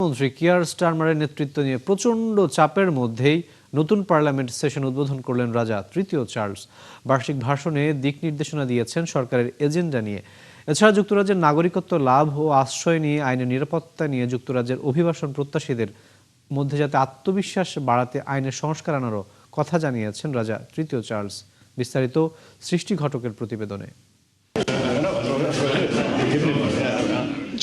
মন্ত্রী কিয়ার স্টারমারের নেতৃত্ব নিয়ে প্রচণ্ড চাপের মধ্যেই নতুন পার্লামেন্ট সেশন উদ্বোধন করলেন রাজা তৃতীয় চার্লস। বার্ষিক ভাষণে দিক নির্দেশনা দিয়েছেন সরকারের এজেন্ডা নিয়ে। এছাড়া যুক্তরাজ্যের নাগরিকত্ব লাভ ও আশ্রয় নিয়ে আইনের নিরাপত্তা নিয়ে যুক্তরাজ্যের অভিবাসন প্রত্যাশীদের মধ্যে যাতে আত্মবিশ্বাস বাড়াতে আইনের সংস্কার আনারও কথা জানিয়েছেন রাজা তৃতীয় চার্লস। বিস্তারিত সৃষ্টি ঘটকের প্রতিবেদনে।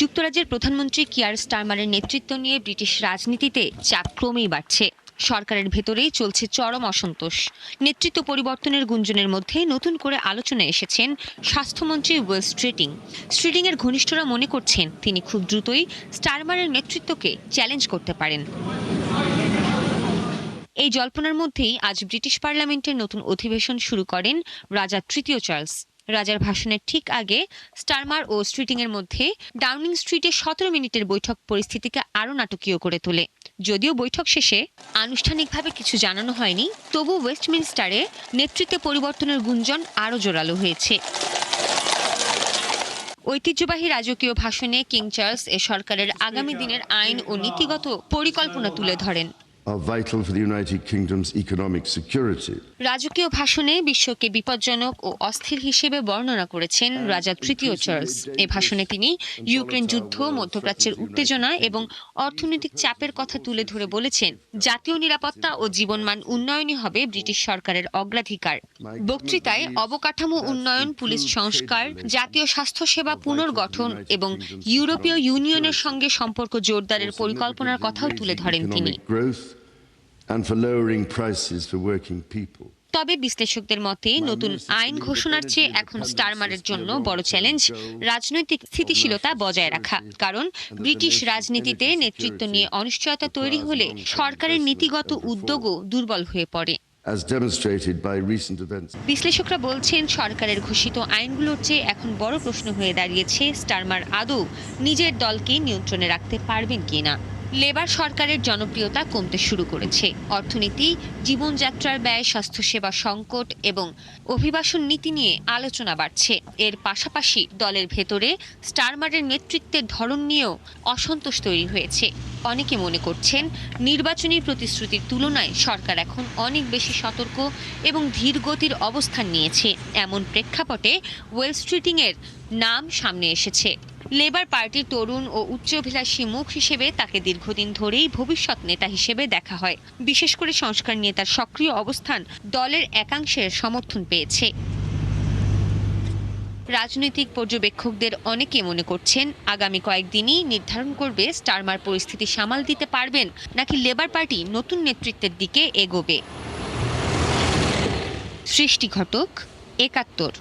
যুক্তরাজ্যের প্রধানমন্ত্রী কিয়ার স্টারমারের নেতৃত্ব নিয়ে ব্রিটিশ রাজনীতিতে চাপ ক্রমেই বাড়ছে। সরকারের ভেতরেই চলছে চরম অসন্তোষ। নেতৃত্ব পরিবর্তনের গুঞ্জনের মধ্যে নতুন করে আলোচনায় এসেছেন স্বাস্থ্যমন্ত্রী ওয়েলস স্ট্রিটিং এর ঘনিষ্ঠরা মনে করছেন তিনি খুব দ্রুতই স্টারমারের নেতৃত্বকে চ্যালেঞ্জ করতে পারেন। এই জল্পনার মধ্যেই আজ ব্রিটিশ পার্লামেন্টের নতুন অধিবেশন শুরু করেন রাজা তৃতীয় চার্লস। রাজার ভাষণের ঠিক আগে স্টারমার ও স্ট্রিটিং এর মধ্যে ডাউনিং স্ট্রিটে 17 মিনিটের বৈঠক পরিস্থিতিকে আরও নাটকীয় করে তোলে। যদিও বৈঠক শেষে আনুষ্ঠানিকভাবে কিছু জানানো হয়নি, তবু ওয়েস্টমিনস্টারে নেতৃত্বে পরিবর্তনের গুঞ্জন আরও জোরালো হয়েছে। ঐতিহ্যবাহী রাজকীয় ভাষণে কিং চার্লস সরকারের আগামী দিনের আইন ও নীতিগত পরিকল্পনা তুলে ধরেন। রাজকীয় ভাষণে বিশ্বকে বিপজ্জনক ও অস্থির হিসেবে বর্ণনা করেছেন রাজা তৃতীয় চার্লস। এ ভাষণে তিনি ইউক্রেন যুদ্ধ, মধ্যপ্রাচ্যের উত্তেজনা এবং অর্থনৈতিক চাপের কথা তুলে ধরে বলেছেন, জাতীয় নিরাপত্তা ও জীবনমান উন্নয়নই হবে ব্রিটিশ সরকারের অগ্রাধিকার। বক্তৃতায় অবকাঠামো উন্নয়ন, পুলিশ সংস্কার, জাতীয় স্বাস্থ্যসেবা পুনর্গঠন এবং ইউরোপীয় ইউনিয়নের সঙ্গে সম্পর্ক জোরদারের পরিকল্পনার কথাও তুলে ধরেন তিনি। তবে বিশ্লেষকদের মতে নতুন আইন ঘোষণার চেয়ে এখন স্টারমারের জন্য বড় চ্যালেঞ্জ রাজনৈতিক স্থিতিশীলতা বজায় রাখা। কারণ ব্রিটিশ রাজনীতিতে নেতৃত্ব নিয়ে অনিশ্চয়তা তৈরি হলে সরকারের নীতিগত উদ্যোগও দুর্বল হয়ে পড়ে। বিশ্লেষকরা বলছেন সরকারের ঘোষিত আইনগুলোর চেয়ে এখন বড় প্রশ্ন হয়ে দাঁড়িয়েছে স্টারমার আদৌ নিজের দলকে নিয়ন্ত্রণে রাখতে পারবেন কিনা। লেবার সরকারের জনপ্রিয়তা কমতে শুরু করেছে। অর্থনীতি, জীবনযাত্রার ব্যয়, স্বাস্থ্যসেবা সংকট এবং অভিবাসন নীতি নিয়ে আলোচনা বাড়ছে। এর পাশাপাশি দলের ভেতরে স্টারমারের নেতৃত্বের ধরন নিয়েও অসন্তোষ তৈরি হয়েছে। অনেকে মনে করছেন নির্বাচনী প্রতিশ্রুতির তুলনায় সরকার এখন অনেক বেশি সতর্ক এবং ধীর গতির অবস্থান নিয়েছে। এমন প্রেক্ষাপটে ওয়েলস স্ট্রিটিং-এর নাম সামনে এসেছে। লেবার পার্টির তরুণ ও উচ্চাভিলাষী মুখ হিসেবে তাকে দীর্ঘদিন ধরেই ভবিষ্যৎ নেতা হিসেবে দেখা হয়। বিশেষ করে সংস্কার নিয়ে তার সক্রিয় অবস্থান দলের একাংশের সমর্থন পেয়েছে। রাজনৈতিক পর্যবেক্ষকদের অনেকে মনে করছেন আগামী কয়েকদিনই নির্ধারণ করবে স্টারমার পরিস্থিতি সামাল দিতে পারবেন নাকি লেবার পার্টি নতুন নেতৃত্বের দিকে এগোবে। সৃষ্টি ঘটক, ৭১।